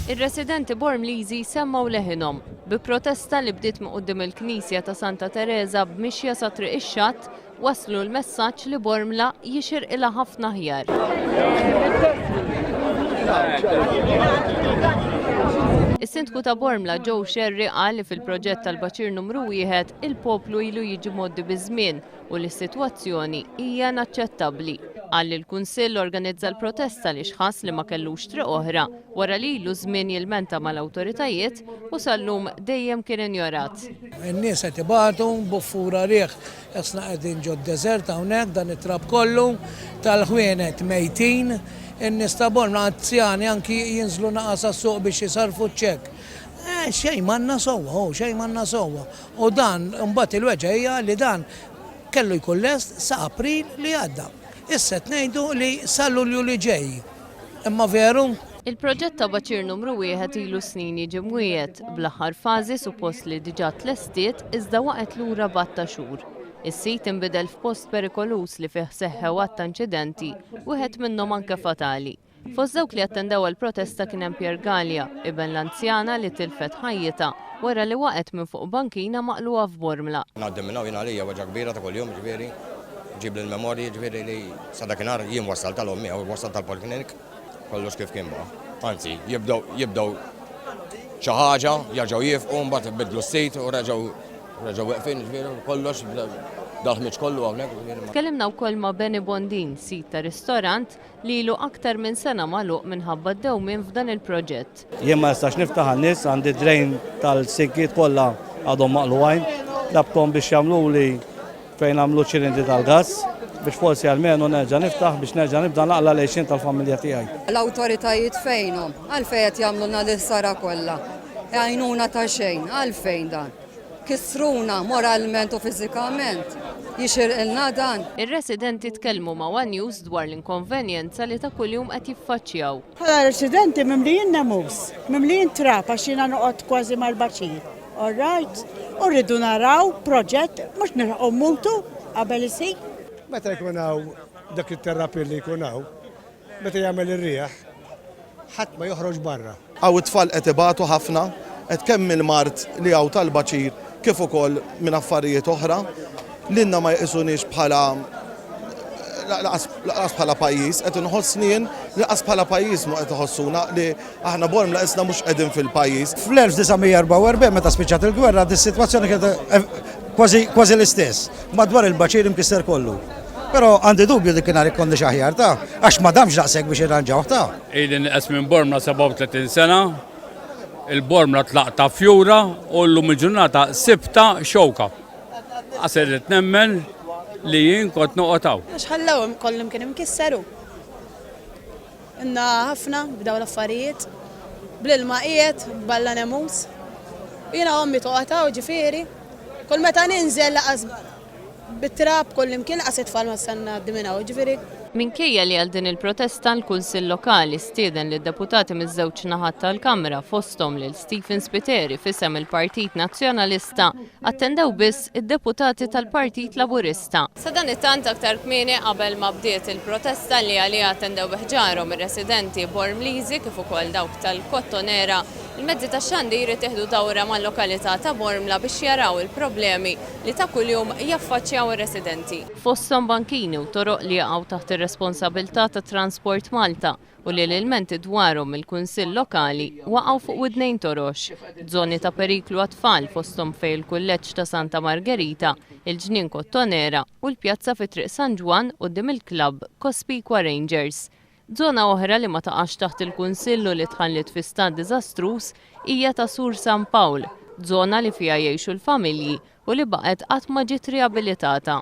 Ir-residenti Bormliżi semmaw leħinhom bi protesta li bdiet minn quddiem il-Knisja ta' Santa Teresa b'mixja sa triq ix-Xatt waslu l-messaġġ li Bormla jixir ilha ħafna aħjar. Is-Sindku ta' Bormla Joe Sherry qal li fil-proġett tal-Baċir numru 1 il-poplu ilu jiġi modi biż-żmien u li s-sitwazzjoni hija inaċċettabbli. Qal li l-Kunsill organizza l-protesta li xħass li ma kellux triq oħra wara li ilu żmien jilmenta mal-awtoritajiet u sal-lum dejjem kien injorat. In-nies qed ibatu buffura rieħ jasna qegħdin ġo d-deżert hawnhekk dan it-trab kollu tal-ħwienet mejtin. In-nies ta' Bormla anzjani anki jinżlu naqas għas-suq biex jisarfu ċekk. Xejn m'għandna sewwa, xejn m'għandna sewwa. U dan imbagħad il-weġa li dan kellu jkun lest sa' April li għadda. Issa ngħidu li sa Lulju li ġej. Imma veru? Il-proġett ta' Baċir numru 1 ilu snin jiġi mwiegħed bl-aħħar fażi suppost li diġà tlestiet iżda waqgħet lura batta xhur. Is-sit inbidel f'post perikolus li fih seħħew ta' inċidenti wieħed minnhom anke fatali. Fost dawk li attendew għall-protesta kien hemm Pier Gallia, iben l-anzjana li tilfet ħajjita wara li waqgħet minn fuq bankina maqluha f'Bormla. Ngħaddim minn hawn għalija waġa kbira ta' kuljum ġifieri, ġib l-memorji ġifieri li sa dakinhar jien wassal tal-ommi u wassal tal-Poliklinik kollox kif kien baqa. Anzi, jibdew xi ħaġa, jerġgħu jifqu mbagħad ibidlu s-sit u reġgħu weqfin ġifieri kollox daħmiġ kollu hawnhekk. Tkellimna wkoll ma' Benny Bondin, sit ta' ristorant li ilu aktar minn sena magħluq minħabba d-dewmien f'dan il-proġett. Jien ma nistax niftaħ għan-nies għandi drejn tal-sikkiet kollha għadhom maqluwajn, labkom biex jagħmluli fejn għamlu ċirindi tal-gass biex forsi għalmenu nerġa' niftaħ biex nerġa' nibda naqla lejxin tal-familja tiegħi. L-awtoritajiet fejnhom għalfejn qed jagħmluna l-sara kollha. Għajnuna ta' xejn, għalfejn dan. Kisruna moralment u fiżikament. Jixirqilna dan. Ir-residenti tkellmu ma' One News dwar l-inkonvenjenza li ta' kuljum qed jiffaċċjaw. Bħala residenti mimlijin namus, mimlijin trap għax jiena noqgħod kważi mal-Baċir. All right? U rridu naraw proġett mhux nilħqu multu qabel isir. Meta jkun hawn dak it-terrapil li jkun hawn, meta jagħmel ir-rieħ, ħadd ma joħroġ barra. Hawn it-tfal qed ibatu ħafna, qed kemm il-mart li hawn tal-Baċir kif ukoll minn affarijiet oħra l-inna ma jqisunix bħala laqas bħala pajjiż, qed inħossnien laqas bħala pajjiż mu qed iħossuna li aħna Bormla isna mhux qegħdin fil-pajjiż. Fl-1944 meta spiċċat il-gwerra dis-sitwazzjoni kienet kważi l-istess. Madwar il-Baċir imkisser kollu. Però għandi dubju dik kien ikollni xi aħjar ta' għax ma damx daqshekk biex irranġaw ta'. Ejden qes minn Bormla 37 sena. Il-Bormla tlaqta fjura u llum il-ġurnata sibta xewka. Għaserret nemmen li jien kont noqotaw. Xħallawhom kollhom kien imkisseru. Inna ħafna bdew l-affarijiet bl-ilma qiegħed balla nemus. Jiena ommi toqgħotaw ġifieri. Kull meta ninżel laqas bit-trab kollimkien laqas it-tfal ma stanna d-diminaw ġifieri. Minkejja li għal din il-protesta l-Kunsill Lokali stieden li d-deputati miż-żewġ naħat tal-Kamra fosthom lil Stephen Spiteri fisem il-Partit Nazzjonalista attendew biss id-deputati tal-Partit Laburista. Sa dan it-tant aktar kmieni qabel ma bdiet il-protesta li għalija attendew biħġarhom ir-residenti Bormliżi kif ukoll dawk tal-Kottonera, il-mezzi tax-xandir tieħdu dawra mal-lokalità ta' Bormla biex jaraw il-problemi li ta' kuljum jaffaċċjaw ir-residenti. Fosthom bankini u toroq li jaqgħu taħt ir-responsabilità ta' Transport Malta u li l-elementi dwarhom il-Kunsill Lokali waqgħu fuq widnejn torox. Żoni ta' periklu għat-tfal fosthom fejn il-kulleġġ ta' Santa Margherita, il-ġnien Kottonera u l-pjazza fi triq San Ġwan quddiem il-klabb Cospicua Rangers. Żona oħra li ma taqax taħt il-Kunsillu li tħallit fi stat diżastruż hija ta' Sur San Pawl, żona li fiha jgħixu l-familji u li baqgħet qatt ma ġiet riabilitata.